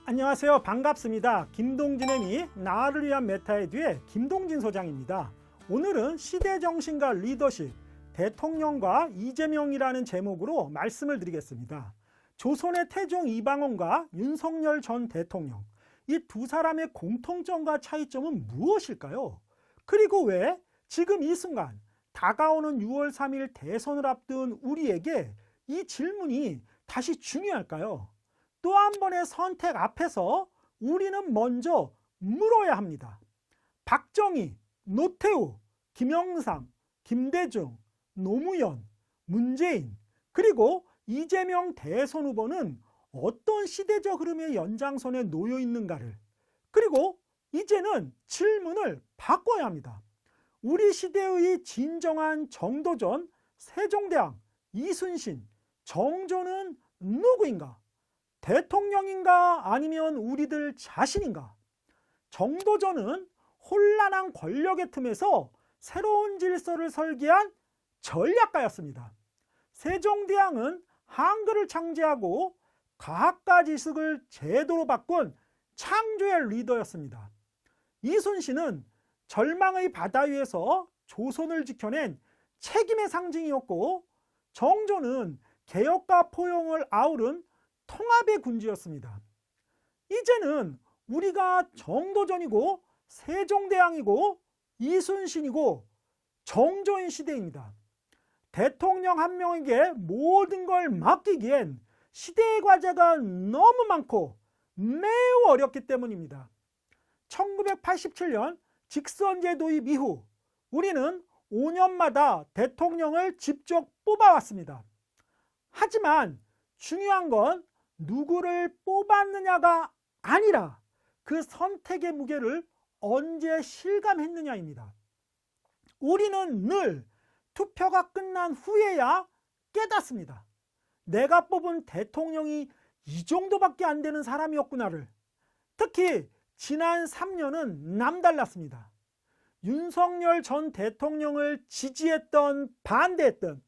안녕하세요. 반갑습니다. 김동진의 미 나를 위한 메타에듀의 김동진 소장입니다. 오늘은 시대정신과 리더십, 대통령과 이재명이라는 제목으로 말씀을 드리겠습니다. 조선의 태종 이방원과 윤석열 전 대통령, 이 두 사람의 공통점과 차이점은 무엇일까요? 그리고 왜 지금 이 순간 다가오는 6월 3일 대선을 앞둔 우리에게 이 질문이 다시 중요할까요? 또 한 번의 선택 앞에서 우리는 먼저 물어야 합니다. 박정희, 노태우, 김영삼, 김대중, 노무현, 문재인, 그리고 이재명 대선 후보는 어떤 시대적 흐름의 연장선에 놓여 있는가를, 그리고 이제는 질문을 바꿔야 합니다. 우리 시대의 진정한 정도전, 세종대왕, 이순신, 정조는 누구인가? 대통령인가 아니면 우리들 자신인가? 정도전은 혼란한 권력의 틈에서 새로운 질서를 설계한 전략가였습니다. 세종대왕은 한글을 창제하고 과학과 지식을 제도로 바꾼 창조의 리더였습니다. 이순신은 절망의 바다 위에서 조선을 지켜낸 책임의 상징이었고, 정조는 개혁과 포용을 아우른 통합의 군주였습니다. 이제는 우리가 정도전이고 세종대왕이고 이순신이고 정조인 시대입니다. 대통령 한 명에게 모든 걸 맡기기엔 시대의 과제가 너무 많고 매우 어렵기 때문입니다. 1987년 직선제 도입 이후 우리는 5년마다 대통령을 직접 뽑아왔습니다. 하지만 중요한 건 누구를 뽑았느냐가 아니라 그 선택의 무게를 언제 실감했느냐입니다. 우리는 늘 투표가 끝난 후에야 깨닫습니다. 내가 뽑은 대통령이 이 정도밖에 안 되는 사람이었구나를. 특히 지난 3년은 남달랐습니다. 윤석열 전 대통령을 지지했던, 반대했던,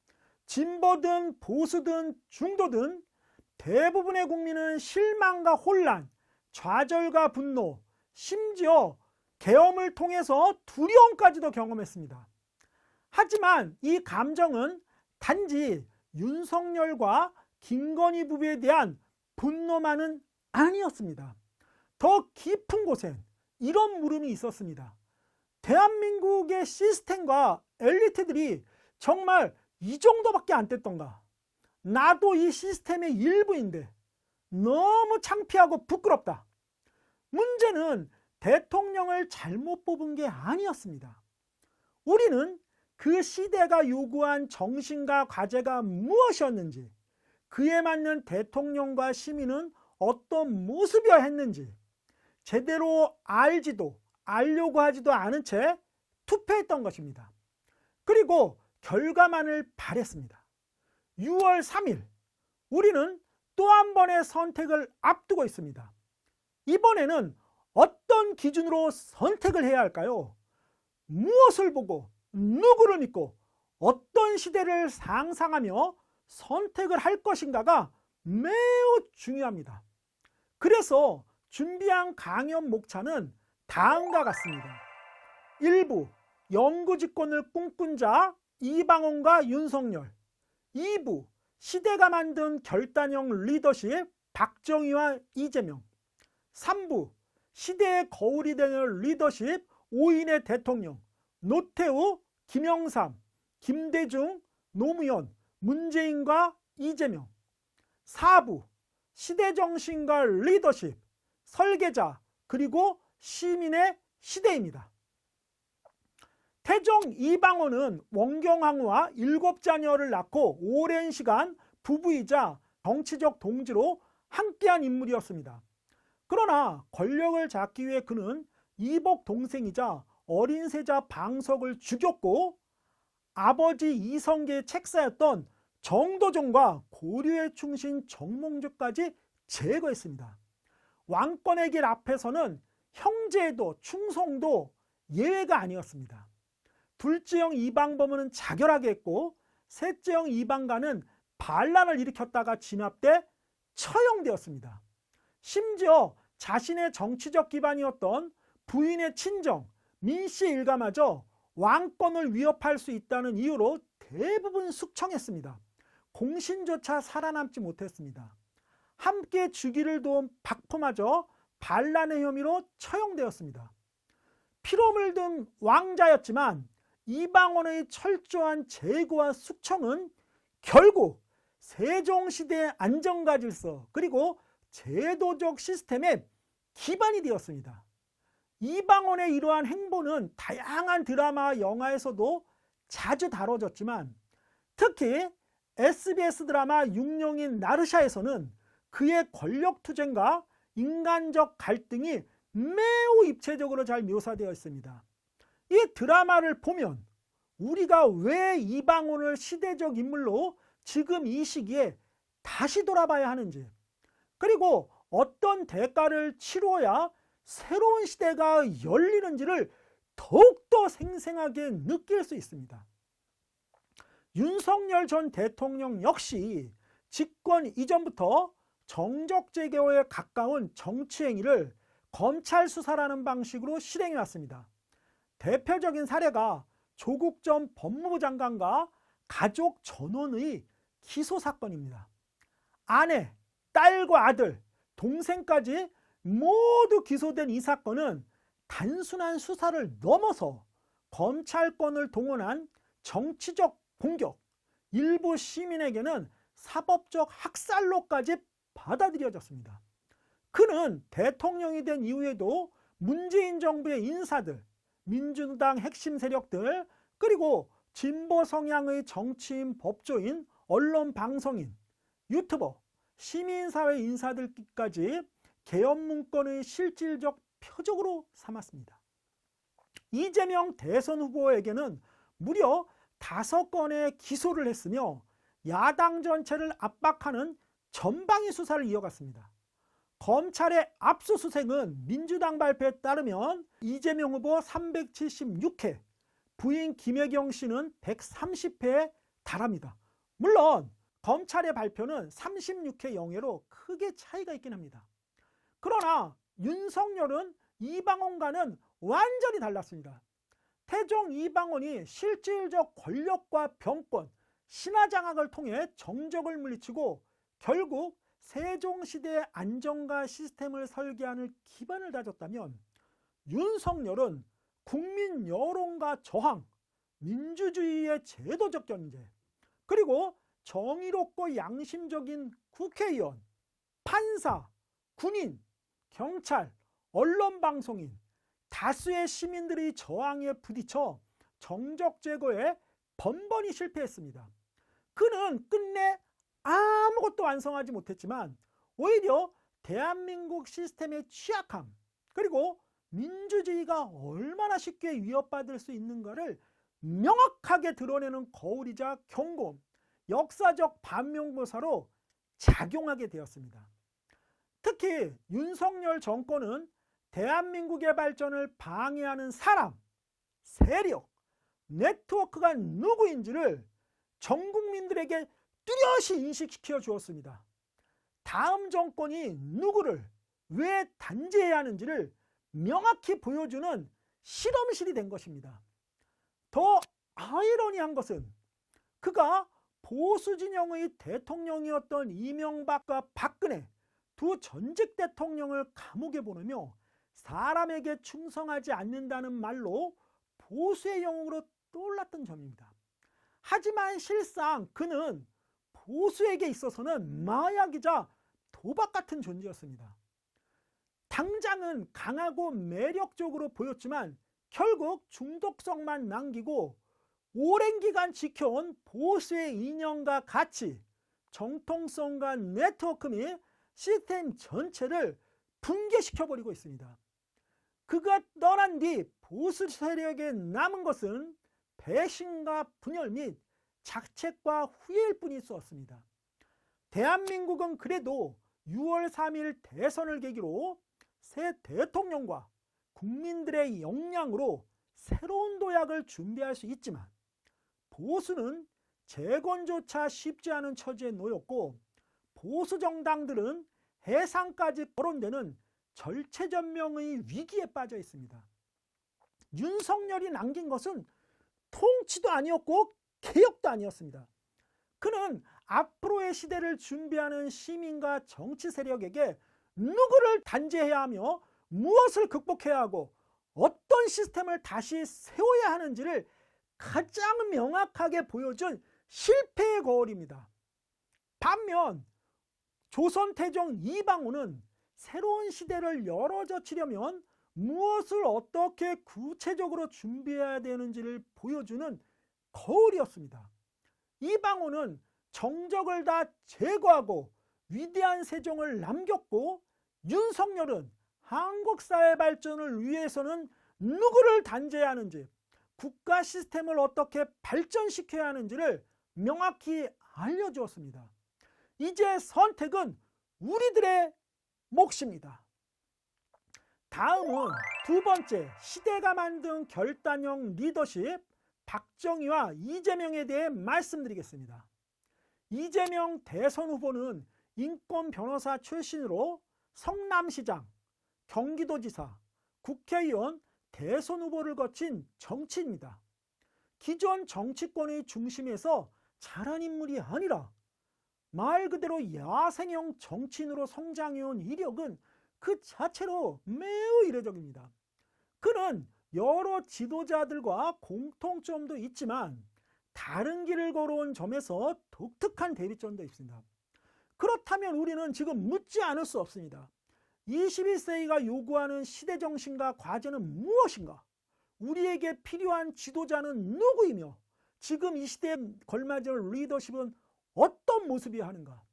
진보든 보수든 중도든 대부분의 국민은 실망과 혼란, 좌절과 분노, 심지어 계엄을 통해서 두려움까지도 경험했습니다. 하지만 이 감정은 단지 윤석열과 김건희 부부에 대한 분노만은 아니었습니다. 더 깊은 곳엔 이런 물음이 있었습니다. 대한민국의 시스템과 엘리트들이 정말 이 정도밖에 안 됐던가? 나도 이 시스템의 일부인데 너무 창피하고 부끄럽다. 문제는 대통령을 잘못 뽑은 게 아니었습니다. 우리는 그 시대가 요구한 정신과 과제가 무엇이었는지, 그에 맞는 대통령과 시민은 어떤 모습이어야 했는지 제대로 알지도 알려고 하지도 않은 채 투표했던 것입니다. 그리고 결과만을 바랬습니다. 6월 3일 우리는 또 한 번의 선택을 앞두고 있습니다. 이번에는 어떤 기준으로 선택을 해야 할까요? 무엇을 보고 누구를 믿고 어떤 시대를 상상하며 선택을 할 것인가가 매우 중요합니다. 그래서 준비한 강연 목차는 다음과 같습니다. 1부 영구집권을 꿈꾼 자 이방원과 윤석열, 2부 시대가 만든 결단형 리더십 박정희와 이재명, 3부 시대의 거울이 되는 리더십 5인의 대통령 노태우, 김영삼, 김대중, 노무현, 문재인과 이재명, 4부 시대정신과 리더십 설계자 그리고 시민의 시대입니다. 태종 이방원은 원경항우와 7자녀를 낳고 오랜 시간 부부이자 정치적 동지로 함께한 인물이었습니다. 그러나 권력을 잡기 위해 그는 이복 동생이자 어린 세자 방석을 죽였고, 아버지 이성계의 책사였던 정도전과 고려의 충신 정몽주까지 제거했습니다. 왕권의 길 앞에서는 형제도 충성도 예외가 아니었습니다. 둘째형 이방범은 자결하게 했고, 셋째형 이방가는 반란을 일으켰다가 진압돼 처형되었습니다. 심지어 자신의 정치적 기반이었던 부인의 친정 민씨 일가마저 왕권을 위협할 수 있다는 이유로 대부분 숙청했습니다. 공신조차 살아남지 못했습니다. 함께 주기를 도운 박포마저 반란의 혐의로 처형되었습니다. 피로 물든 왕자였지만 이방원의 철저한 제거와 숙청은 결국 세종시대의 안정과 질서 그리고 제도적 시스템의 기반이 되었습니다. 이방원의 이러한 행보는 다양한 드라마와 영화에서도 자주 다뤄졌지만 특히 SBS 드라마 육룡인 나르샤에서는 그의 권력투쟁과 인간적 갈등이 매우 입체적으로 잘 묘사되어 있습니다. 이 드라마를 보면 우리가 왜 이방원을 시대적 인물로 지금 이 시기에 다시 돌아봐야 하는지, 그리고 어떤 대가를 치러야 새로운 시대가 열리는지를 더욱더 생생하게 느낄 수 있습니다. 윤석열 전 대통령 역시 집권 이전부터 정적제거에 가까운 정치행위를 검찰 수사라는 방식으로 실행해 왔습니다. 대표적인 사례가 조국 전 법무부 장관과 가족 전원의 기소 사건입니다. 아내, 딸과 아들, 동생까지 모두 기소된 이 사건은 단순한 수사를 넘어서 검찰권을 동원한 정치적 공격, 일부 시민에게는 사법적 학살로까지 받아들여졌습니다. 그는 대통령이 된 이후에도 문재인 정부의 인사들, 민주당 핵심 세력들, 그리고 진보 성향의 정치인, 법조인, 언론 방송인, 유튜버, 시민사회 인사들까지 계엄 문건의 실질적 표적으로 삼았습니다. 이재명 대선 후보에게는 무려 5건의 기소를 했으며 야당 전체를 압박하는 전방위 수사를 이어갔습니다. 검찰의 압수수색은 민주당 발표에 따르면 이재명 후보 376회, 부인 김혜경 씨는 130회에 달합니다. 물론 검찰의 발표는 36회 0회로 크게 차이가 있긴 합니다. 그러나 윤석열은 이방원과는 완전히 달랐습니다. 태종 이방원이 실질적 권력과 병권, 신하장악을 통해 정적을 물리치고 결국 세종시대의 안정과 시스템을 설계하는 기반을 다졌다면 윤석열은 국민 여론과 저항, 민주주의의 제도적 견제, 그리고 정의롭고 양심적인 국회의원, 판사, 군인, 경찰, 언론방송인, 다수의 시민들의 저항에 부딪혀 정적 제거에 번번이 실패했습니다. 그는 끝내 아무것도 완성하지 못했지만 오히려 대한민국 시스템의 취약함, 그리고 민주주의가 얼마나 쉽게 위협받을 수 있는가를 명확하게 드러내는 거울이자 경고, 역사적 반면교사로 작용하게 되었습니다. 특히 윤석열 정권은 대한민국의 발전을 방해하는 사람, 세력, 네트워크가 누구인지를 전 국민들에게 뚜렷이 인식시켜 주었습니다. 다음 정권이 누구를 왜 단죄해야 하는지를 명확히 보여주는 실험실이 된 것입니다. 더 아이러니한 것은 그가 보수 진영의 대통령이었던 이명박과 박근혜 두 전직 대통령을 감옥에 보내며 사람에게 충성하지 않는다는 말로 보수의 영웅으로 떠올랐던 점입니다. 하지만 실상 그는 보수에게 있어서는 마약이자 도박 같은 존재였습니다. 당장은 강하고 매력적으로 보였지만 결국 중독성만 남기고 오랜 기간 지켜온 보수의 이념과 가치, 정통성과 네트워크 및 시스템 전체를 붕괴시켜버리고 있습니다. 그가 떠난 뒤 보수 세력에 남은 것은 배신과 분열 및 자책과 후회일 뿐이었습니다. 대한민국은 그래도 6월 3일 대선을 계기로 새 대통령과 국민들의 역량으로 새로운 도약을 준비할 수 있지만 보수는 재건조차 쉽지 않은 처지에 놓였고 보수 정당들은 해산까지 거론되는 절체절명의 위기에 빠져 있습니다. 윤석열이 남긴 것은 통치도 아니었고 개혁도 아니었습니다. 그는 앞으로의 시대를 준비하는 시민과 정치 세력에게 누구를 단죄해야 하며 무엇을 극복해야 하고 어떤 시스템을 다시 세워야 하는지를 가장 명확하게 보여준 실패의 거울입니다. 반면 조선태종 이방원은 새로운 시대를 열어젖히려면 무엇을 어떻게 구체적으로 준비해야 되는지를 보여주는 거울이었습니다. 이방원은 정적을 다 제거하고 위대한 세종을 남겼고, 윤석열은 한국 사회 발전을 위해서는 누구를 단죄해야 하는지, 국가 시스템을 어떻게 발전시켜야 하는지를 명확히 알려주었습니다. 이제 선택은 우리들의 몫입니다. 다음은 두 번째, 시대가 만든 결단형 리더십, 박정희와 이재명에 대해 말씀드리겠습니다. 이재명 대선 후보는 인권 변호사 출신으로 성남시장, 경기도지사, 국회의원, 대선 후보를 거친 정치인입니다. 기존 정치권의 중심에서 자란 인물이 아니라 말 그대로 야생형 정치인으로 성장해온 이력은 그 자체로 매우 이례적입니다. 그는 여러 지도자들과 공통점도 있지만 다른 길을 걸어온 점에서 독특한 대비점도 있습니다. 그렇다면 우리는 지금 묻지 않을 수 없습니다. 21세기가 요구하는 시대정신과 과제는 무엇인가? 우리에게 필요한 지도자는 누구이며 지금 이 시대에 걸맞을 리더십은 어떤 모습이어야 하는가?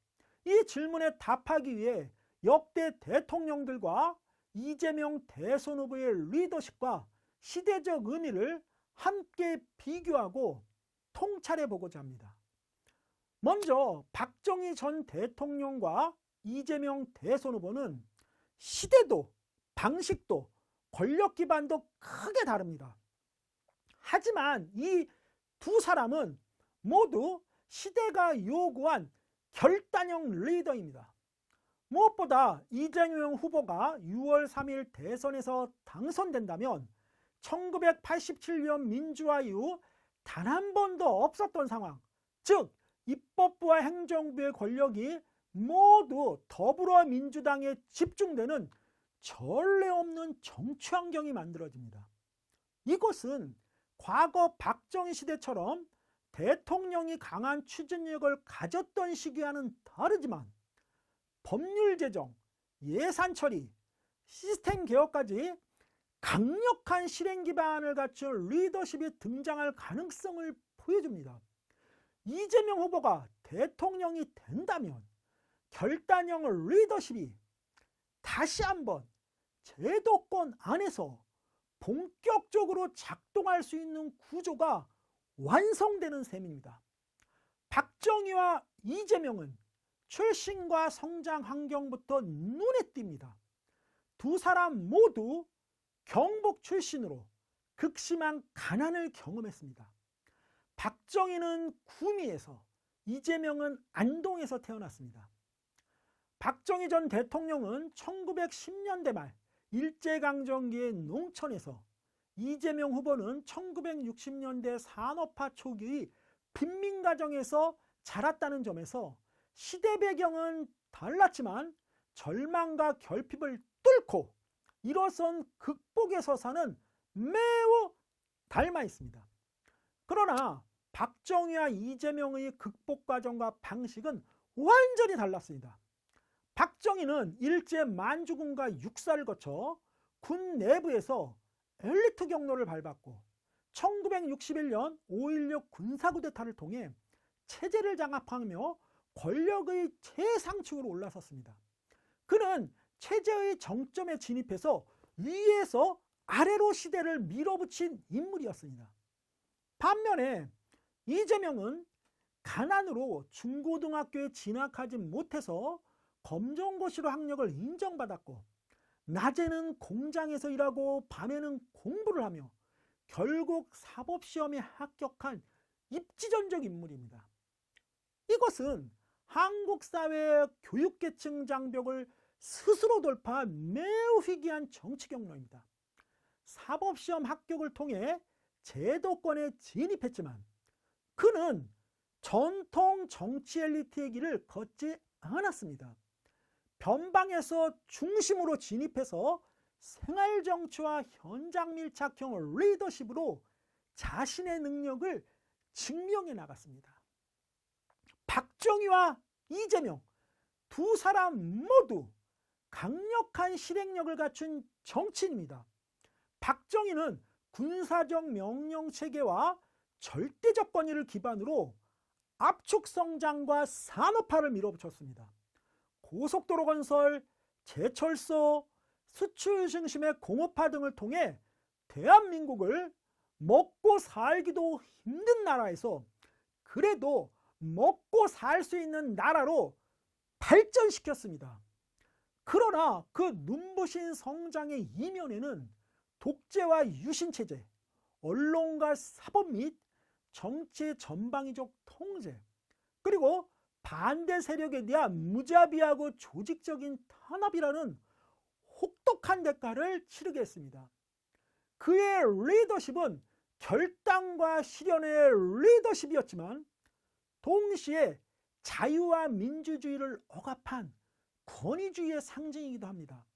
이 질문에 답하기 위해 역대 대통령들과 이재명 대선 후보의 리더십과 시대적 의미를 함께 비교하고 통찰해 보고자 합니다. 먼저 박정희 전 대통령과 이재명 대선 후보는 시대도 방식도 권력 기반도 크게 다릅니다. 하지만 이 두 사람은 모두 시대가 요구한 결단형 리더입니다. 무엇보다 이재명 후보가 6월 3일 대선에서 당선된다면 1987년 민주화 이후 단 한 번도 없었던 상황, 즉 입법부와 행정부의 권력이 모두 더불어민주당에 집중되는 전례 없는 정치 환경이 만들어집니다. 이것은 과거 박정희 시대처럼 대통령이 강한 추진력을 가졌던 시기와는 다르지만 법률 제정, 예산 처리, 시스템 개혁까지 강력한 실행 기반을 갖춘 리더십이 등장할 가능성을 보여줍니다. 이재명 후보가 대통령이 된다면 결단형 리더십이 다시 한번 제도권 안에서 본격적으로 작동할 수 있는 구조가 완성되는 셈입니다. 박정희와 이재명은 출신과 성장 환경부터 눈에 띕니다. 두 사람 모두 경북 출신으로 극심한 가난을 경험했습니다. 박정희는 구미에서, 이재명은 안동에서 태어났습니다. 박정희 전 대통령은 1910년대 말 일제강점기의 농촌에서, 이재명 후보는 1960년대 산업화 초기의 빈민가정에서 자랐다는 점에서 시대 배경은 달랐지만 절망과 결핍을 뚫고 일어선 극복의 서사는 매우 닮아 있습니다. 그러나 박정희와 이재명의 극복 과정과 방식은 완전히 달랐습니다. 박정희는 일제 만주군과 육사를 거쳐 군 내부에서 엘리트 경로를 밟았고 1961년 5.16 군사쿠데타를 통해 체제를 장악하며 권력의 최상층으로 올라섰습니다. 그는 체제의 정점에 진입해서 위에서 아래로 시대를 밀어붙인 인물이었습니다. 반면에 이재명은 가난으로 중고등학교에 진학하지 못해서 검정고시로 학력을 인정받았고 낮에는 공장에서 일하고 밤에는 공부를 하며 결국 사법시험에 합격한 입지전적 인물입니다. 이것은 한국 사회의 교육계층 장벽을 스스로 돌파한 매우 희귀한 정치 경로입니다. 사법시험 합격을 통해 제도권에 진입했지만 그는 전통 정치 엘리트의 길을 걷지 않았습니다. 변방에서 중심으로 진입해서 생활정치와 현장 밀착형 리더십으로 자신의 능력을 증명해 나갔습니다. 박정희와 이재명 두 사람 모두 강력한 실행력을 갖춘 정치인입니다. 박정희는 군사적 명령체계와 절대적 권위를 기반으로 압축 성장과 산업화를 밀어붙였습니다. 고속도로 건설, 제철소, 수출 중심의 공업화 등을 통해 대한민국을 먹고 살기도 힘든 나라에서 그래도 먹고 살 수 있는 나라로 발전시켰습니다. 그러나 그 눈부신 성장의 이면에는 독재와 유신체제, 언론과 사법 및 정치의 전방위적 통제, 그리고 반대 세력에 대한 무자비하고 조직적인 탄압이라는 혹독한 대가를 치르게 했습니다. 그의 리더십은 결단과 실현의 리더십이었지만 동시에 자유와 민주주의를 억압한 권위주의의 상징이기도 합니다.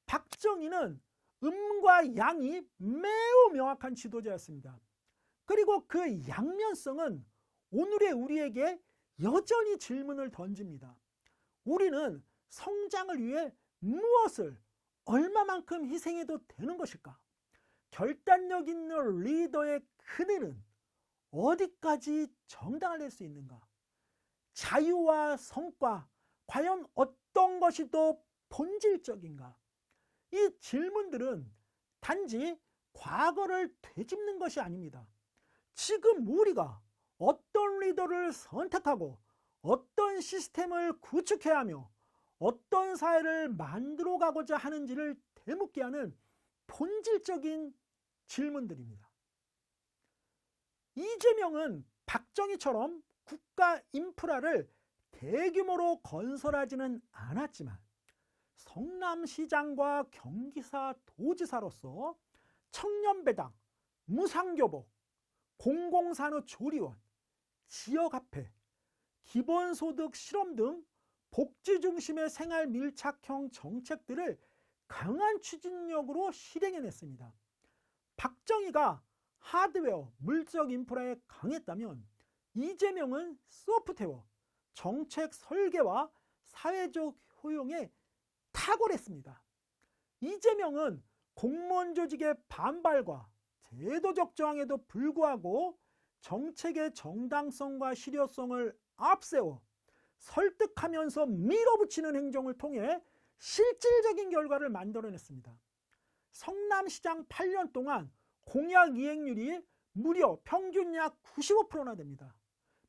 박정희는 음과 양이 매우 명확한 지도자였습니다. 그리고 그 양면성은 오늘의 우리에게 여전히 질문을 던집니다. 우리는 성장을 위해 무엇을 얼마만큼 희생해도 되는 것일까? 결단력 있는 리더의 그늘은 어디까지 정당을 낼 수 있는가? 자유와 성과, 과연 어떤 것이 더 본질적인가? 이 질문들은 단지 과거를 되짚는 것이 아닙니다. 지금 우리가 어떤 리더를 선택하고 어떤 시스템을 구축해야 하며 어떤 사회를 만들어 가고자 하는지를 되묻게 하는 본질적인 질문들입니다. 이재명은 박정희처럼 국가 인프라를 대규모로 건설하지는 않았지만 성남시장과 경기사 도지사로서 청년배당, 무상교복, 공공산업 조리원, 지역화폐, 기본소득 실험 등 복지 중심의 생활 밀착형 정책들을 강한 추진력으로 실행해냈습니다. 박정희가 하드웨어, 물적 인프라에 강했다면 이재명은 소프트웨어, 정책 설계와 사회적 효용에 탁월했습니다. 이재명은 공무원 조직의 반발과 제도적 저항에도 불구하고 정책의 정당성과 실효성을 앞세워 설득하면서 밀어붙이는 행정을 통해 실질적인 결과를 만들어냈습니다. 성남시장 8년 동안 공약 이행률이 무려 평균 약 95%나 됩니다.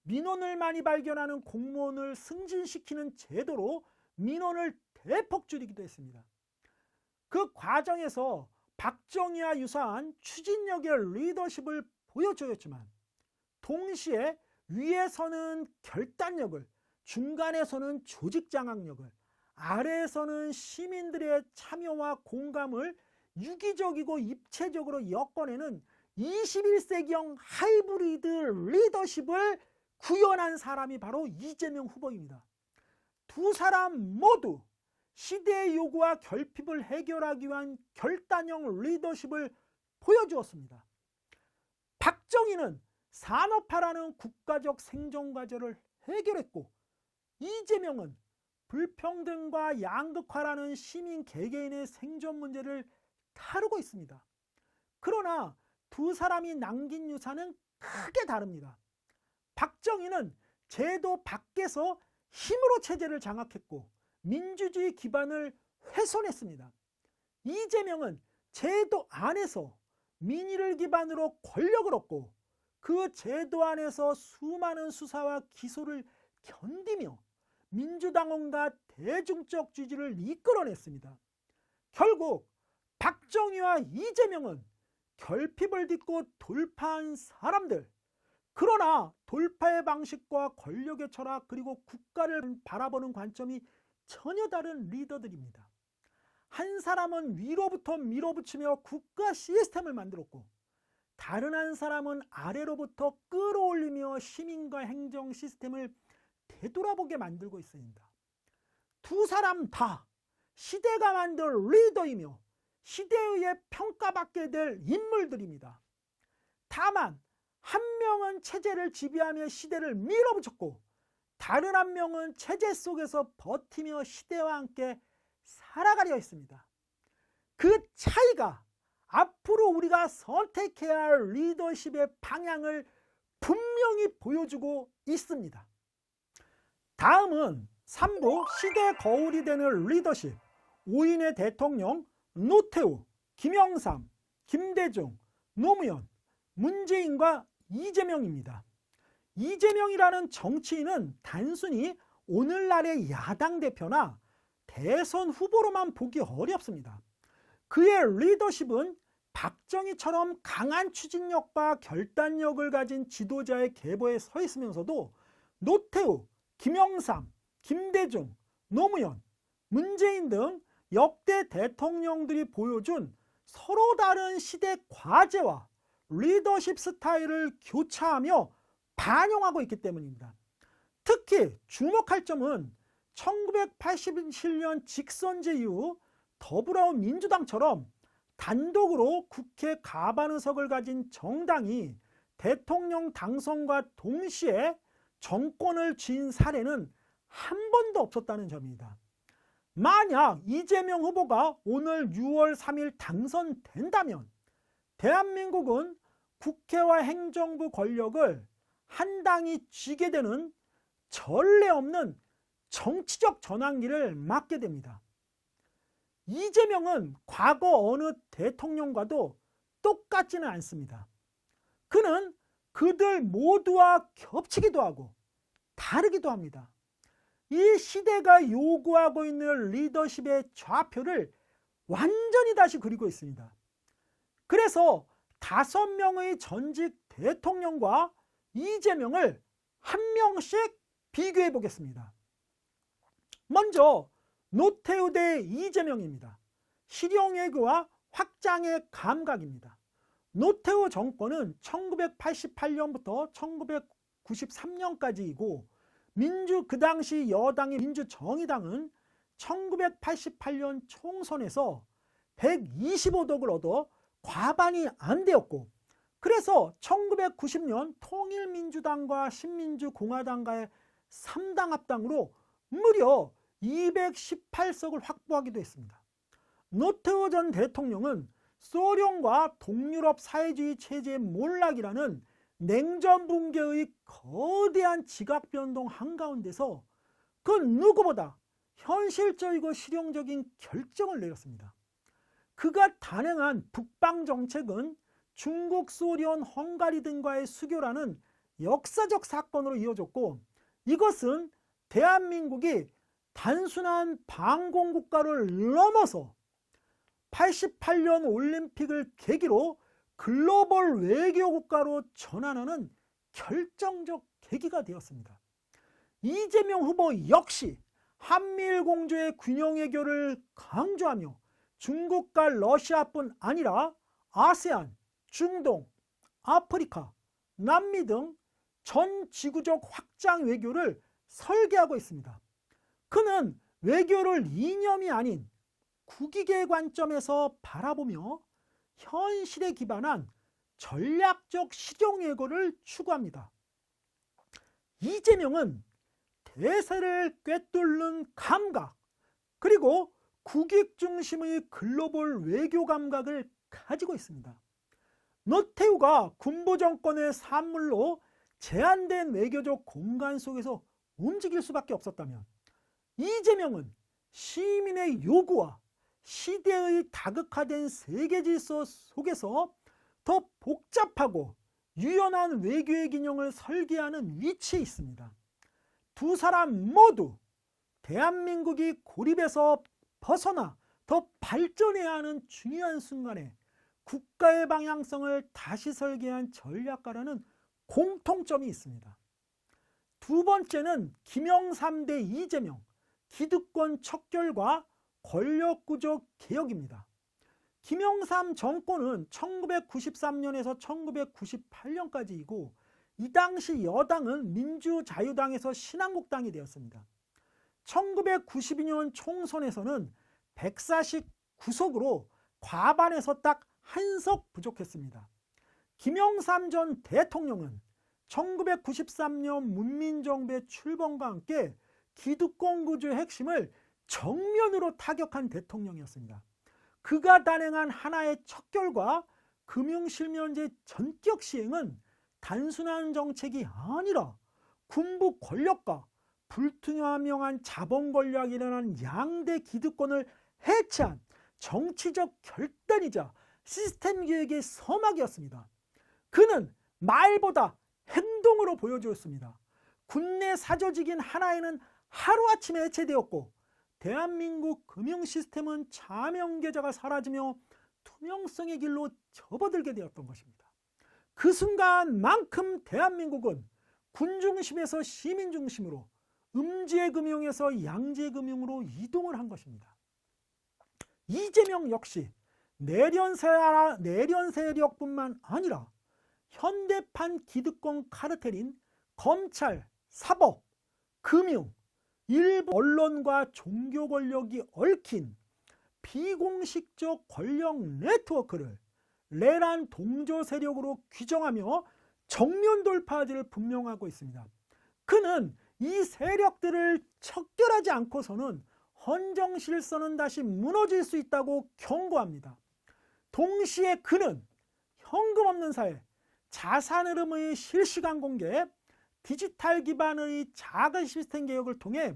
민원을 많이 발견하는 공무원을 승진시키는 제도로 민원을 대폭 줄이기도 했습니다. 그 과정에서 박정희와 유사한 추진력의 리더십을 보여주었지만 동시에 위에서는 결단력을, 중간에서는 조직 장악력을, 아래에서는 시민들의 참여와 공감을 유기적이고 입체적으로 엮어내는 21세기형 하이브리드 리더십을 구현한 사람이 바로 이재명 후보입니다. 두 사람 모두 시대의 요구와 결핍을 해결하기 위한 결단형 리더십을 보여주었습니다. 박정희는 산업화라는 국가적 생존 과제를 해결했고 이재명은 불평등과 양극화라는 시민 개개인의 생존 문제를 다루고 있습니다. 그러나 두 사람이 남긴 유산은 크게 다릅니다. 박정희는 제도 밖에서 힘으로 체제를 장악했고 민주주의 기반을 훼손했습니다. 이재명은 제도 안에서 민의를 기반으로 권력을 얻고 그 제도 안에서 수많은 수사와 기소를 견디며 민주당원과 대중적 지지를 이끌어냈습니다. 결국 박정희와 이재명은 결핍을 딛고 돌파한 사람들, 그러나 돌파의 방식과 권력의 철학 그리고 국가를 바라보는 관점이 전혀 다른 리더들입니다. 한 사람은 위로부터 밀어붙이며 국가 시스템을 만들었고, 다른 한 사람은 아래로부터 끌어올리며 시민과 행정 시스템을 되돌아보게 만들고 있습니다. 두 사람 다 시대가 만들 리더이며 시대에 의해 평가받게 될 인물들입니다. 다만 한 명은 체제를 지배하며 시대를 밀어붙였고, 다른 한 명은 체제 속에서 버티며 시대와 함께 살아가려 했습니다. 그 차이가 앞으로 우리가 선택해야 할 리더십의 방향을 분명히 보여주고 있습니다. 다음은 3부 시대 거울이 되는 리더십, 5인의 대통령 노태우, 김영삼, 김대중, 노무현, 문재인과 이재명입니다. 이재명이라는 정치인은 단순히 오늘날의 야당 대표나 대선 후보로만 보기 어렵습니다. 그의 리더십은 박정희처럼 강한 추진력과 결단력을 가진 지도자의 계보에 서 있으면서도 노태우, 김영삼, 김대중, 노무현, 문재인 등 역대 대통령들이 보여준 서로 다른 시대 과제와 리더십 스타일을 교차하며 반영하고 있기 때문입니다. 특히 주목할 점은 1987년 직선제 이후 더불어민주당처럼 단독으로 국회 과반 의석을 가진 정당이 대통령 당선과 동시에 정권을 쥔 사례는 한 번도 없었다는 점입니다. 만약 이재명 후보가 오늘 6월 3일 당선된다면 대한민국은 국회와 행정부 권력을 한 당이 쥐게 되는 전례 없는 정치적 전환기를 맞게 됩니다. 이재명은 과거 어느 대통령과도 똑같지는 않습니다. 그는 그들 모두와 겹치기도 하고 다르기도 합니다. 이 시대가 요구하고 있는 리더십의 좌표를 완전히 다시 그리고 있습니다. 그래서 5명의 전직 대통령과 이재명을 한 명씩 비교해 보겠습니다. 먼저 노태우 대 이재명입니다. 실용외교와 확장의 감각입니다. 노태우 정권은 1988년부터 1993년까지이고 그 당시 여당의 민주정의당은 1988년 총선에서 125석을 얻어 과반이 안 되었고, 그래서 1990년 통일민주당과 신민주공화당과의 3당 합당으로 무려 218석을 확보하기도 했습니다. 노태우 전 대통령은 소련과 동유럽 사회주의 체제의 몰락이라는 냉전 붕괴의 거대한 지각 변동 한가운데서 그 누구보다 현실적이고 실용적인 결정을 내렸습니다. 그가 단행한 북방 정책은 중국, 소련, 헝가리 등과의 수교라는 역사적 사건으로 이어졌고, 이것은 대한민국이 단순한 방공국가를 넘어서 88년 올림픽을 계기로 글로벌 외교국가로 전환하는 결정적 계기가 되었습니다. 이재명 후보 역시 한미일 공조의 균형 외교를 강조하며 중국과 러시아뿐 아니라 아세안, 중동, 아프리카, 남미 등 전 지구적 확장 외교를 설계하고 있습니다. 그는 외교를 이념이 아닌 국익의 관점에서 바라보며 현실에 기반한 전략적 실용외교를 추구합니다. 이재명은 대세를 꿰뚫는 감각, 그리고 국익 중심의 글로벌 외교 감각을 가지고 있습니다. 노태우가 군부 정권의 산물로 제한된 외교적 공간 속에서 움직일 수밖에 없었다면, 이재명은 시민의 요구와 시대의 다극화된 세계 질서 속에서 더 복잡하고 유연한 외교의 균형을 설계하는 위치에 있습니다. 두 사람 모두 대한민국이 고립에서 벗어나 더 발전해야 하는 중요한 순간에 국가의 방향성을 다시 설계한 전략가라는 공통점이 있습니다. 두 번째는 김영삼 대 이재명, 기득권 척결과 권력구조 개혁입니다. 김영삼 정권은 1993년에서 1998년까지이고 이 당시 여당은 민주자유당에서 신한국당이 되었습니다. 1992년 총선에서는 149석으로 과반에서 딱 한 석 부족했습니다. 김영삼 전 대통령은 1993년 문민정부의 출범과 함께 기득권 구조의 핵심을 정면으로 타격한 대통령이었습니다. 그가 단행한 하나의 척결과 금융실명제 전격 시행은 단순한 정책이 아니라 군부 권력과 불투명한 자본 권력이 일어난 양대 기득권을 해체한 정치적 결단이자 시스템 개혁의 서막이었습니다. 그는 말보다 행동으로 보여주었습니다. 군내 사조직인 하나회는 하루아침에 해체되었고 대한민국 금융 시스템은 자명계좌가 사라지며 투명성의 길로 접어들게 되었던 것입니다. 그 순간만큼 대한민국은 군중심에서 시민중심으로 음지의 금융에서 양지의 금융으로 이동을 한 것입니다. 이재명 역시 내련 세력뿐만 아니라 현대판 기득권 카르텔인 검찰, 사법, 금융, 일부 언론과 종교 권력이 얽힌 비공식적 권력 네트워크를 내란 동조 세력으로 규정하며 정면 돌파하기를 분명하고 있습니다. 그는 이 세력들을 척결하지 않고서는 헌정실서는 다시 무너질 수 있다고 경고합니다. 동시에 그는 현금 없는 사회, 자산 흐름의 실시간 공개, 디지털 기반의 자금 시스템 개혁을 통해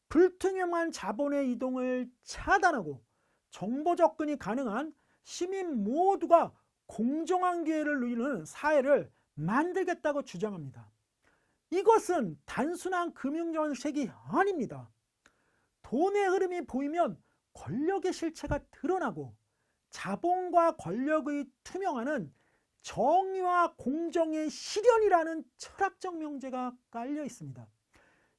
불투명한 자본의 이동을 차단하고 정보 접근이 가능한 시민 모두가 공정한 기회를 누리는 사회를 만들겠다고 주장합니다. 이것은 단순한 금융정책이 아닙니다. 돈의 흐름이 보이면 권력의 실체가 드러나고 자본과 권력의 투명화는 정의와 공정의 실현이라는 철학적 명제가 깔려 있습니다.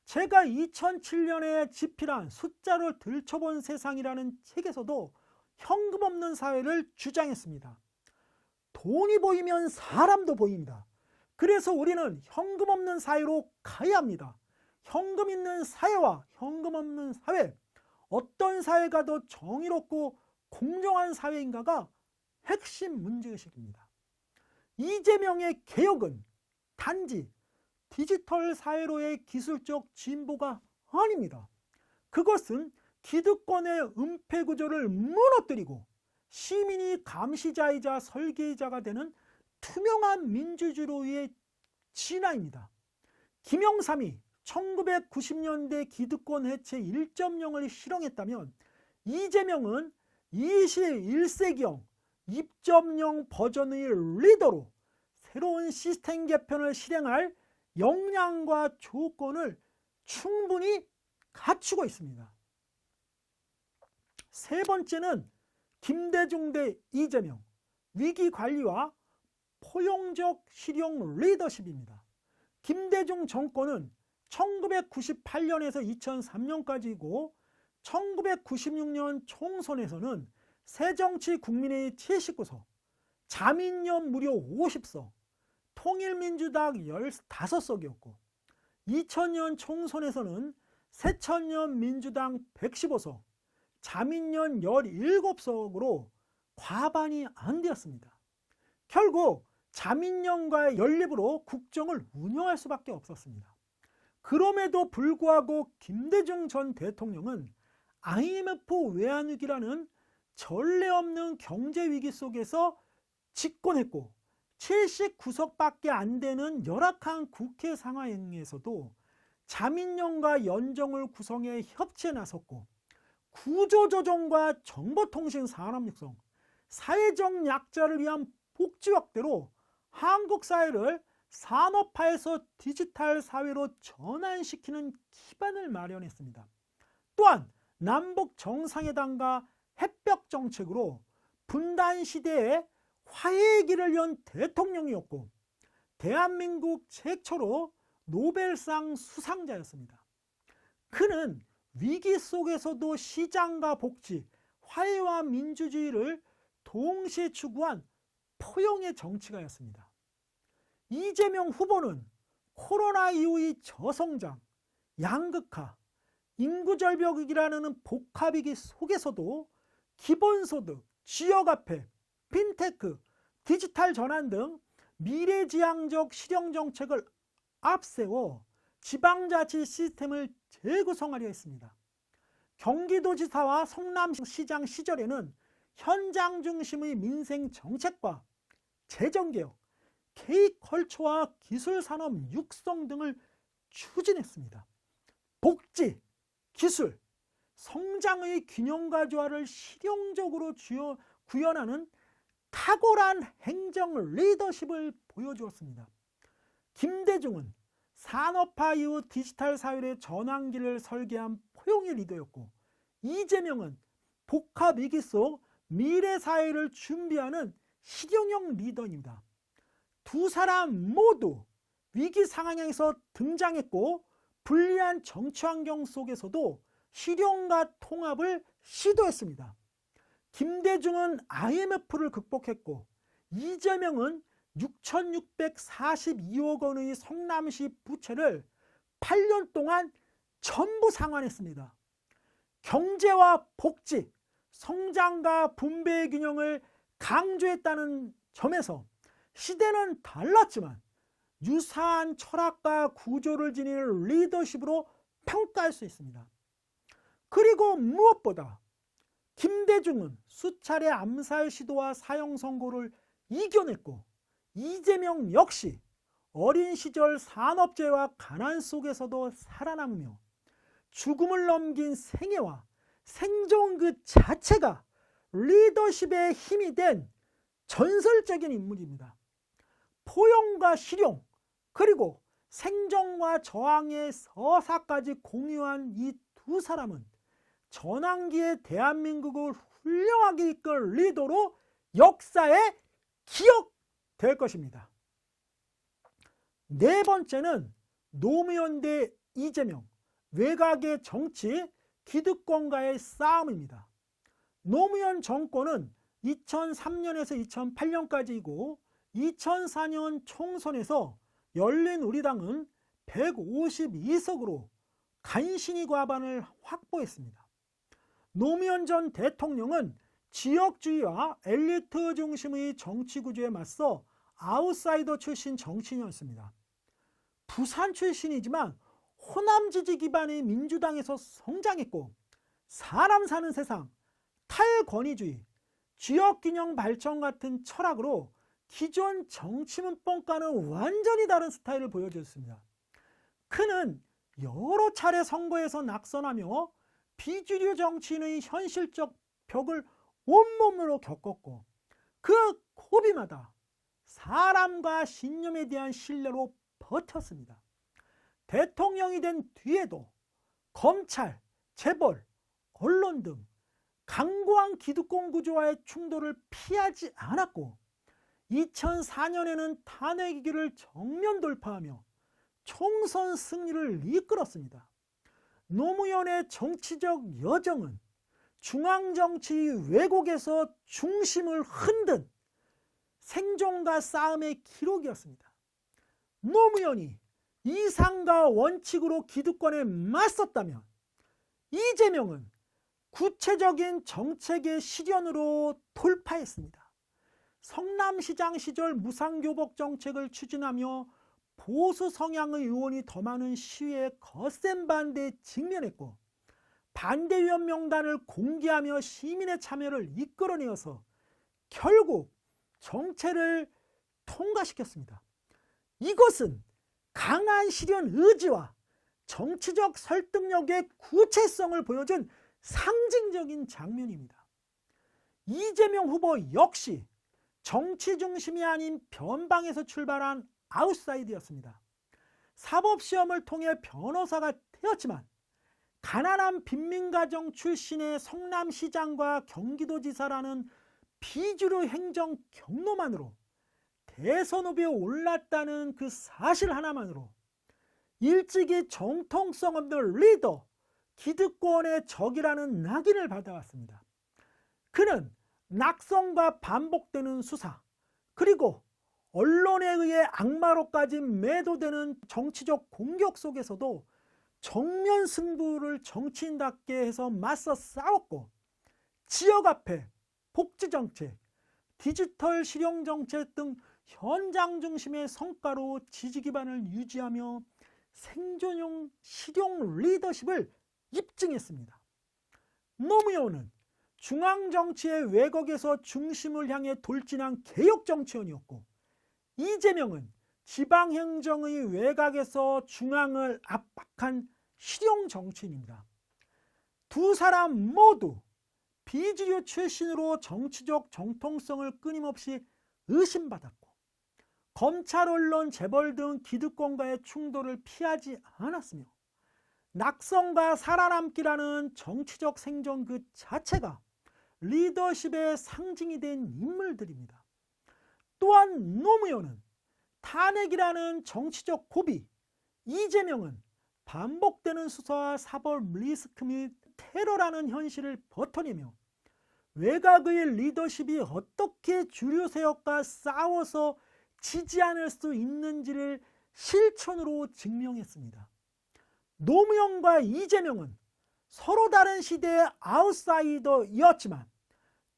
제가 2007년에 집필한 숫자로 들춰본 세상이라는 책에서도 현금 없는 사회를 주장했습니다. 돈이 보이면 사람도 보입니다. 그래서 우리는 현금 없는 사회로 가야 합니다. 현금 있는 사회와 현금 없는 사회, 어떤 사회가 더 정의롭고 공정한 사회인가가 핵심 문제의식입니다. 이재명의 개혁은 단지 디지털 사회로의 기술적 진보가 아닙니다. 그것은 기득권의 은폐 구조를 무너뜨리고 시민이 감시자이자 설계자가 되는 투명한 민주주의의 진화입니다. 김영삼이 1990년대 기득권 해체 1.0을 실현했다면 이재명은 21세기형 2.0 버전의 리더로 새로운 시스템 개편을 실행할 역량과 조건을 충분히 갖추고 있습니다. 세 번째는 김대중 대 이재명, 위기관리와 포용적 실용 리더십입니다. 김대중 정권은 1998년에서 2003년까지이고 1996년 총선에서는 새정치국민회의 79석, 자민련 무려 50석, 통일민주당 15석이었고 2000년 총선에서는 새천년민주당 115석, 자민련 17석으로 과반이 안 되었습니다. 결국 자민련과의 연립으로 국정을 운영할 수밖에 없었습니다. 그럼에도 불구하고 김대중 전 대통령은 IMF 외환위기라는 전례 없는 경제위기 속에서 집권했고 79석밖에 안 되는 열악한 국회 상황에서도 자민련과 연정을 구성해 협치에 나섰고 구조조정과 정보통신 산업 육성, 사회적 약자를 위한 복지 확대로 한국 사회를 산업화에서 디지털 사회로 전환시키는 기반을 마련했습니다. 또한 남북 정상회담과 핵벽 정책으로 분단 시대에 화해의 길을 연 대통령이었고 대한민국 최초로 노벨상 수상자였습니다. 그는 위기 속에서도 시장과 복지, 화해와 민주주의를 동시에 추구한 포용의 정치가였습니다. 이재명 후보는 코로나 이후의 저성장, 양극화, 인구절벽이라는 복합위기 속에서도 기본소득, 지역화폐, 핀테크, 디지털 전환 등 미래지향적 실용정책을 앞세워 지방자치 시스템을 재구성하려 했습니다. 경기도지사와 성남시장 시절에는 현장 중심의 민생정책과 재정개혁, K컬처와 기술산업 육성 등을 추진했습니다. 복지, 기술, 성장의 균형과 조화를 실용적으로 구현하는 탁월한 행정 리더십을 보여주었습니다. 김대중은 산업화 이후 디지털 사회의 전환기를 설계한 포용의 리더였고, 이재명은 복합 위기 속 미래 사회를 준비하는 실용형 리더입니다. 두 사람 모두 위기 상황에서 등장했고, 불리한 정치 환경 속에서도 실용과 통합을 시도했습니다. 김대중은 IMF를 극복했고, 이재명은 6,642억 원의 성남시 부채를 8년 동안 전부 상환했습니다. 경제와 복지, 성장과 분배의 균형을 강조했다는 점에서 시대는 달랐지만 유사한 철학과 구조를 지니는 리더십으로 평가할 수 있습니다. 그리고 무엇보다 김대중은 수차례 암살 시도와 사형 선고를 이겨냈고, 이재명 역시 어린 시절 산업재해와 가난 속에서도 살아남으며 죽음을 넘긴 생애와 생존 그 자체가 리더십의 힘이 된 전설적인 인물입니다. 포용과 실용, 그리고 생존과 저항의 서사까지 공유한 이 두 사람은 전환기의 대한민국을 훌륭하게 이끌 리더로 역사에 기억될 것입니다. 네 번째는 노무현 대 이재명, 외곽의 정치, 기득권과의 싸움입니다. 노무현 정권은 2003년에서 2008년까지이고 2004년 총선에서 열린우리당은 152석으로 간신히 과반을 확보했습니다. 노무현 전 대통령은 지역주의와 엘리트 중심의 정치구조에 맞서 아웃사이더 출신 정치인이었습니다. 부산 출신이지만 호남 지지 기반의 민주당에서 성장했고, 사람 사는 세상, 탈권위주의, 지역균형 발전 같은 철학으로 기존 정치 문법과는 완전히 다른 스타일을 보여주었습니다. 그는 여러 차례 선거에서 낙선하며 비주류 정치인의 현실적 벽을 온몸으로 겪었고, 그 고비마다 사람과 신념에 대한 신뢰로 버텼습니다. 대통령이 된 뒤에도 검찰, 재벌, 언론 등 강고한 기득권 구조와의 충돌을 피하지 않았고, 2004년에는 탄핵 위기를 정면 돌파하며 총선 승리를 이끌었습니다. 노무현의 정치적 여정은 중앙정치 왜곡에서 중심을 흔든 생존과 싸움의 기록이었습니다. 노무현이 이상과 원칙으로 기득권에 맞섰다면, 이재명은 구체적인 정책의 실현으로 돌파했습니다. 성남시장 시절 무상교복 정책을 추진하며 보수 성향의 의원이 더 많은 시위에 거센 반대에 직면했고, 반대위원 명단을 공개하며 시민의 참여를 이끌어내어서 결국 정책을 통과시켰습니다. 이것은 강한 실현 의지와 정치적 설득력의 구체성을 보여준 상징적인 장면입니다. 이재명 후보 역시 정치 중심이 아닌 변방에서 출발한 아웃사이드였습니다. 사법시험을 통해 변호사가 되었지만 가난한 빈민가정 출신의 성남시장과 경기도지사라는 비주류 행정 경로만으로 대선 후보에 올랐다는 그 사실 하나만으로 일찍이 정통성 없는 리더, 기득권의 적이라는 낙인을 받아왔습니다. 그는 낙선과 반복되는 수사, 그리고 언론에 의해 악마로까지 매도되는 정치적 공격 속에서도 정면 승부를 정치인답게 해서 맞서 싸웠고, 지역화폐, 복지정책, 디지털 실용정책 등 현장 중심의 성과로 지지 기반을 유지하며 생존용 실용 리더십을 입증했습니다. 노무현은 중앙정치의 왜곡에서 중심을 향해 돌진한 개혁정치원이었고, 이재명은 지방행정의 외곽에서 중앙을 압박한 실용정치인입니다. 두 사람 모두 비주류 출신으로 정치적 정통성을 끊임없이 의심받았고, 검찰, 언론, 재벌 등 기득권과의 충돌을 피하지 않았으며, 낙선과 살아남기라는 정치적 생존 그 자체가 리더십의 상징이 된 인물들입니다. 또한 노무현은 탄핵이라는 정치적 고비, 이재명은 반복되는 수사와 사법 리스크 및 테러라는 현실을 버텨내며 외곽의 리더십이 어떻게 주류 세력과 싸워서 지지 않을 수 있는지를 실천으로 증명했습니다. 노무현과 이재명은 서로 다른 시대의 아웃사이더였지만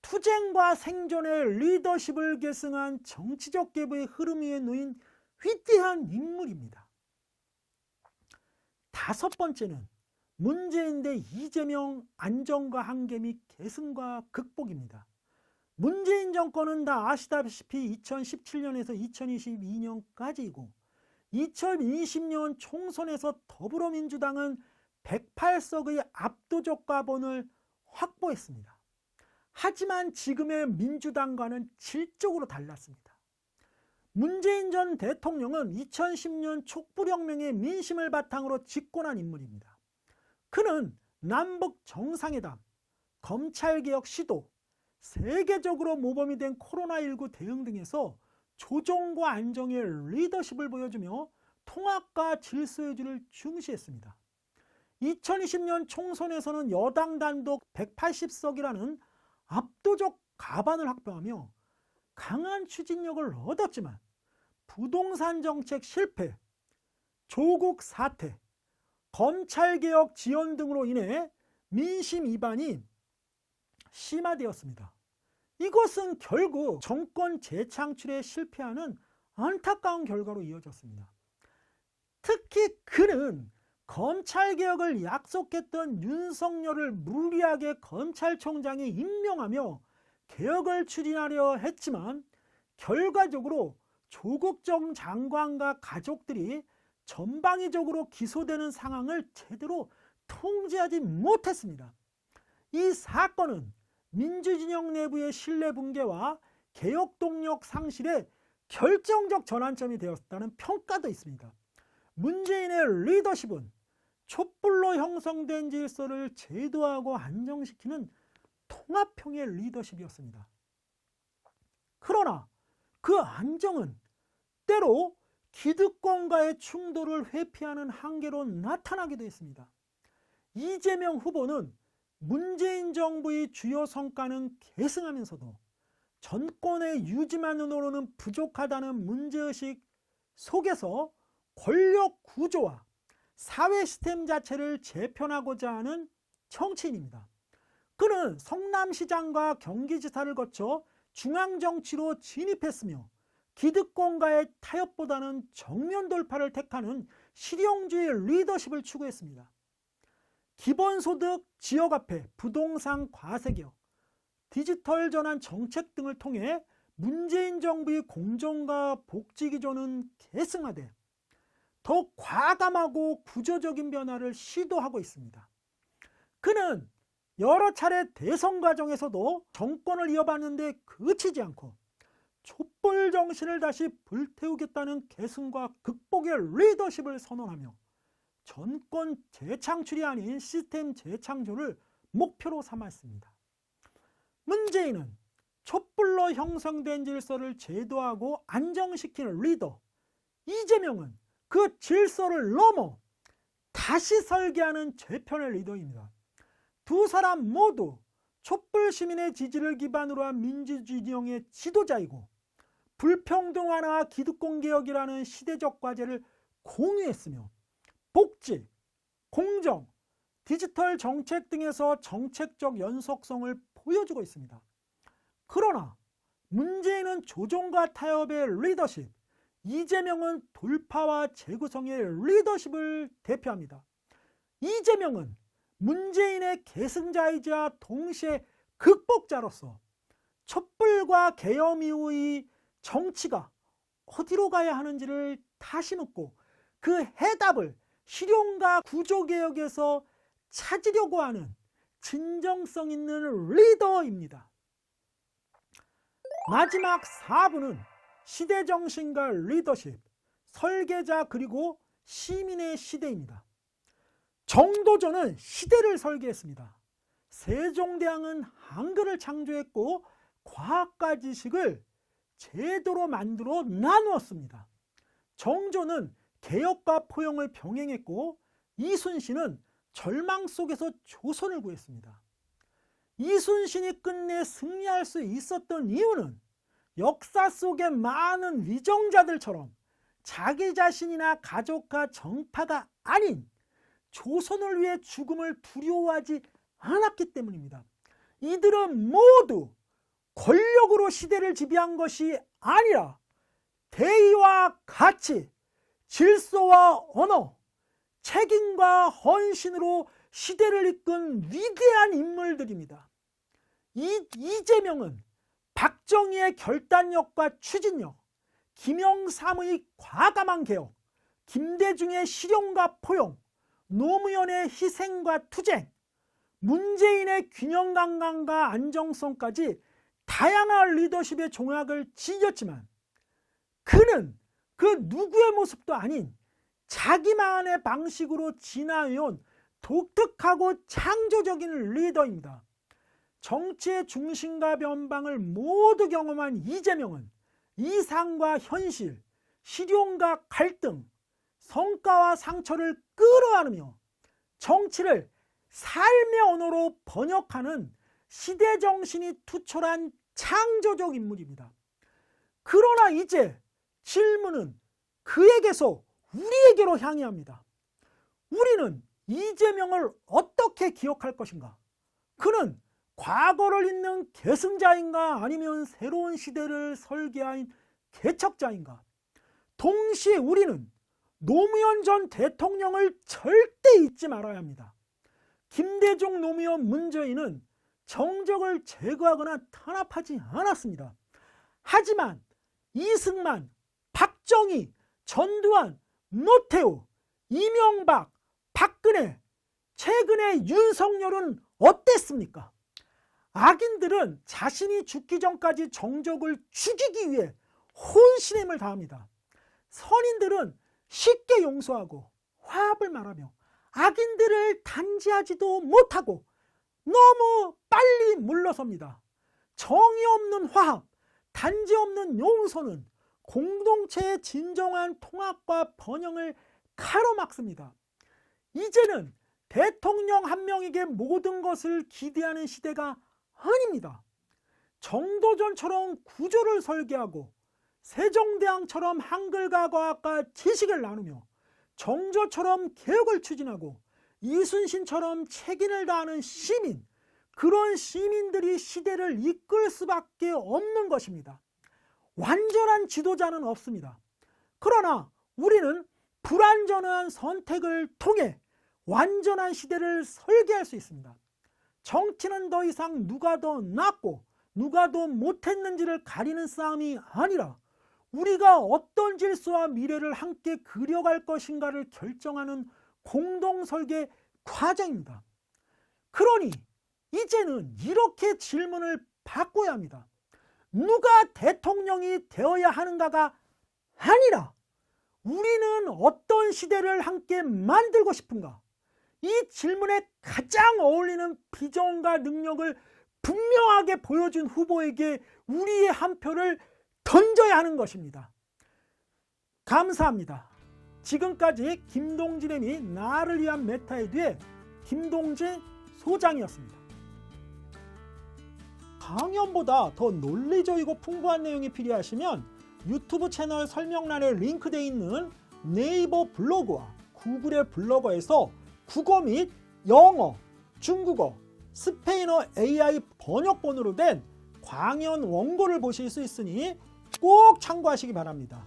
투쟁과 생존의 리더십을 계승한 정치적 계보의 흐름 위에 놓인 위대한 인물입니다. 다섯 번째는 문재인 대 이재명 안정과 한계 및 계승과 극복입니다. 문재인 정권은 다 아시다시피 2017년에서 2022년까지이고 2020년 총선에서 더불어민주당은 108석의 압도적 과반을 확보했습니다. 하지만 지금의 민주당과는 질적으로 달랐습니다. 문재인 전 대통령은 2010년 촛불혁명의 민심을 바탕으로 집권한 인물입니다. 그는 남북 정상회담, 검찰개혁 시도, 세계적으로 모범이 된 코로나19 대응 등에서 조정과 안정의 리더십을 보여주며 통합과 질서유지를 중시했습니다. 2020년 총선에서는 여당 단독 180석이라는 압도적 과반을 확보하며 강한 추진력을 얻었지만 부동산 정책 실패, 조국 사퇴, 검찰개혁 지연 등으로 인해 민심 이반이 심화되었습니다. 이것은 결국 정권 재창출에 실패하는 안타까운 결과로 이어졌습니다. 특히 그는 검찰개혁을 약속했던 윤석열을 무리하게 검찰총장에 임명하며 개혁을 추진하려 했지만 결과적으로 조국 전 장관과 가족들이 전방위적으로 기소되는 상황을 제대로 통제하지 못했습니다. 이 사건은 민주진영 내부의 신뢰 붕괴와 개혁 동력 상실의 결정적 전환점이 되었다는 평가도 있습니다. 문재인의 리더십은 촛불로 형성된 질서를 제도하고 안정시키는 통합형의 리더십이었습니다. 그러나 그 안정은 때로 기득권과의 충돌을 회피하는 한계로 나타나기도 했습니다. 이재명 후보는 문재인 정부의 주요 성과는 계승하면서도 정권의 유지만으로는 부족하다는 문제의식 속에서 권력 구조와 사회 시스템 자체를 재편하고자 하는 정치인입니다. 그는 성남시장과 경기지사를 거쳐 중앙정치로 진입했으며 기득권과의 타협보다는 정면 돌파를 택하는 실용주의 리더십을 추구했습니다. 기본소득, 지역화폐, 부동산 과세개혁, 디지털 전환 정책 등을 통해 문재인 정부의 공정과 복지 기조는 계승화돼 더 과감하고 구조적인 변화를 시도하고 있습니다. 그는 여러 차례 대선 과정에서도 정권을 이어봤는데 그치지 않고 촛불 정신을 다시 불태우겠다는 계승과 극복의 리더십을 선언하며 정권 재창출이 아닌 시스템 재창조를 목표로 삼았습니다. 문재인은 촛불로 형성된 질서를 제도하고 안정시키는 리더, 이재명은 그 질서를 넘어 다시 설계하는 재편의 리더입니다. 두 사람 모두 촛불 시민의 지지를 기반으로 한 민주진영의 지도자이고 불평등화나 기득권개혁이라는 시대적 과제를 공유했으며 복지, 공정, 디지털 정책 등에서 정책적 연속성을 보여주고 있습니다. 그러나 문재인은 조정과 타협의 리더십, 이재명은 돌파와 재구성의 리더십을 대표합니다. 이재명은 문재인의 계승자이자 동시에 극복자로서 촛불과 계엄 이후의 정치가 어디로 가야 하는지를 다시 묻고 그 해답을 실용과 구조개혁에서 찾으려고 하는 진정성 있는 리더입니다. 마지막 4부는 시대정신과 리더십, 설계자 그리고 시민의 시대입니다. 정도전은 시대를 설계했습니다. 세종대왕은 한글을 창조했고 과학과 지식을 제도로 만들어 나누었습니다. 정조는 개혁과 포용을 병행했고 이순신은 절망 속에서 조선을 구했습니다. 이순신이 끝내 승리할 수 있었던 이유는 역사 속의 많은 위정자들처럼 자기 자신이나 가족과 정파가 아닌 조선을 위해 죽음을 두려워하지 않았기 때문입니다. 이들은 모두 권력으로 시대를 지배한 것이 아니라 대의와 가치, 질서와 언어, 책임과 헌신으로 시대를 이끈 위대한 인물들입니다. 이재명은 박정희의 결단력과 추진력, 김영삼의 과감한 개혁, 김대중의 실용과 포용, 노무현의 희생과 투쟁, 문재인의 균형감과 안정성까지 다양한 리더십의 종약을 지녔지만 그는 그 누구의 모습도 아닌 자기만의 방식으로 진화해온 독특하고 창조적인 리더입니다. 정치의 중심과 변방을 모두 경험한 이재명은 이상과 현실, 실용과 갈등, 성과와 상처를 끌어안으며 정치를 삶의 언어로 번역하는 시대정신이 투철한 창조적 인물입니다. 그러나 이제 질문은 그에게서 우리에게로 향해 합니다. 우리는 이재명을 어떻게 기억할 것인가? 그는 과거를 잇는 계승자인가 아니면 새로운 시대를 설계한 개척자인가? 동시에 우리는 노무현 전 대통령을 절대 잊지 말아야 합니다. 김대중, 노무현, 문재인은 정적을 제거하거나 탄압하지 않았습니다. 하지만 이승만, 박정희, 전두환, 노태우, 이명박, 박근혜, 최근에 윤석열은 어땠습니까? 악인들은 자신이 죽기 전까지 정적을 죽이기 위해 혼신임을 다합니다. 선인들은 쉽게 용서하고 화합을 말하며 악인들을 단죄하지도 못하고 너무 빨리 물러섭니다. 정의 없는 화합, 단죄 없는 용서는 공동체의 진정한 통합과 번영을 가로막습니다. 이제는 대통령 한 명에게 모든 것을 기대하는 시대가 아닙니다. 정도전처럼 구조를 설계하고 세종대왕처럼 한글과 과학과 지식을 나누며 정조처럼 개혁을 추진하고 이순신처럼 책임을 다하는 시민, 그런 시민들이 시대를 이끌 수밖에 없는 것입니다. 완전한 지도자는 없습니다. 그러나 우리는 불완전한 선택을 통해 완전한 시대를 설계할 수 있습니다. 정치는 더 이상 누가 더 낫고 누가 더 못했는지를 가리는 싸움이 아니라 우리가 어떤 질서와 미래를 함께 그려갈 것인가를 결정하는 공동설계 과정입니다. 그러니 이제는 이렇게 질문을 바꿔야 합니다. 누가 대통령이 되어야 하는가가 아니라 우리는 어떤 시대를 함께 만들고 싶은가? 이 질문에 가장 어울리는 비전과 능력을 분명하게 보여준 후보에게 우리의 한 표를 던져야 하는 것입니다. 감사합니다. 지금까지 김동진의 미 나를 위한 메타에듀의 김동진 소장이었습니다. 강연보다 더 논리적이고 풍부한 내용이 필요하시면 유튜브 채널 설명란에 링크되어 있는 네이버 블로그와 구글의 블로거에서 국어 및 영어, 중국어, 스페인어 AI 번역본으로 된 강연 원고를 보실 수 있으니 꼭 참고하시기 바랍니다.